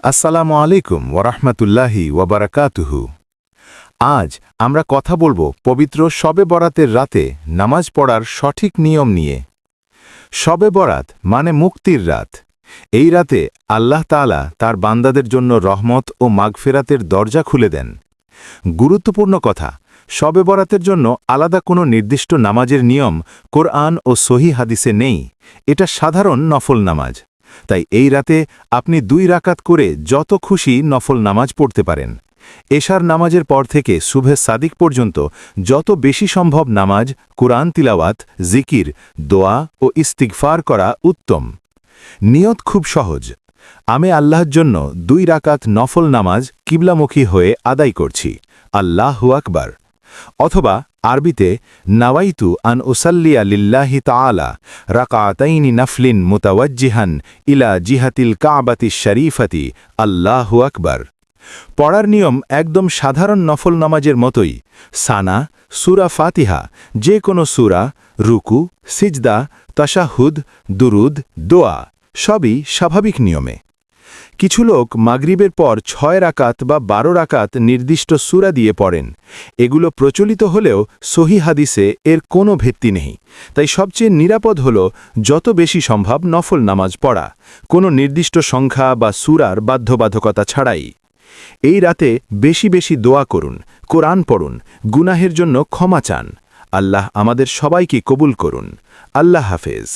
আসসালামু আলাইকুম ওরহমতুল্লাহি ওয়াবারাকাতুহু। আজ আমরা কথা বলবো পবিত্র শবে বরাতের রাতে নামাজ পড়ার সঠিক নিয়ম নিয়ে। শবে বরাত মানে মুক্তির রাত। এই রাতে আল্লাহ তাআলা তার বান্দাদের জন্য রহমত ও মাগফিরাতের দরজা খুলে দেন। গুরুত্বপূর্ণ কথা, শবে বরাতের জন্য আলাদা কোনো নির্দিষ্ট নামাজের নিয়ম কোরআন ও সহিহ হাদিসে নেই। এটা সাধারণ নফল নামাজ। তাই এই রাতে আপনি 2 রাকাত করে যত খুশি নফল নামাজ পড়তে পারেন। এশার নামাজের পর থেকে সুবহে সাদিক পর্যন্ত যত বেশি সম্ভব নামাজ, কুরআন তিলাওয়াত, জিকির, দোয়া ও ইস্তিগফার করা উত্তম। নিয়ত খুব সহজ। আমি আল্লাহর জন্য 2 রাকাত নফল নামাজ কিবলামুখী হয়ে আদায় করছি, আল্লাহু আকবার। অথবা আরবিতে নাওয়াইতু আন উসাল্লিয়া লিল্লাহি তাআলা রাকাতাইনি নাফলিন মুতাওয়াজ্জিহান ইলা জিহাতিল কাবাতিশ শরীফাতি, আল্লাহু আকবার। পড়ার নিয়ম একদম সাধারণ নফল নামাজের মতোই। সানা, সূরা ফাতিহা, যে কোনো সূরা, রুকু, সিজদা, তাশাহুদ, দুরুদ, দোয়া সবই স্বাভাবিক নিয়মে। কিছু লোক মাগরিবের পর 6 রাকাত বা 12 রাকাত নির্দিষ্ট সূরা দিয়ে পড়েন। এগুলো প্রচলিত হলেও সহিহ হাদিসে এর কোনো ভিত্তি নেই। তাই সবচেয়ে নিরাপদ হল যত বেশি সম্ভব নফল নামাজ পড়া, কোনো নির্দিষ্ট সংখ্যা বা সূরার বাধ্যবাধকতা ছাড়াই। এই রাতে বেশি বেশি দোয়া করুন, কোরআন পড়ুন, গুনাহের জন্য ক্ষমা চান। আল্লাহ আমাদের সবাইকে কবুল করুন। আল্লাহ হাফেজ।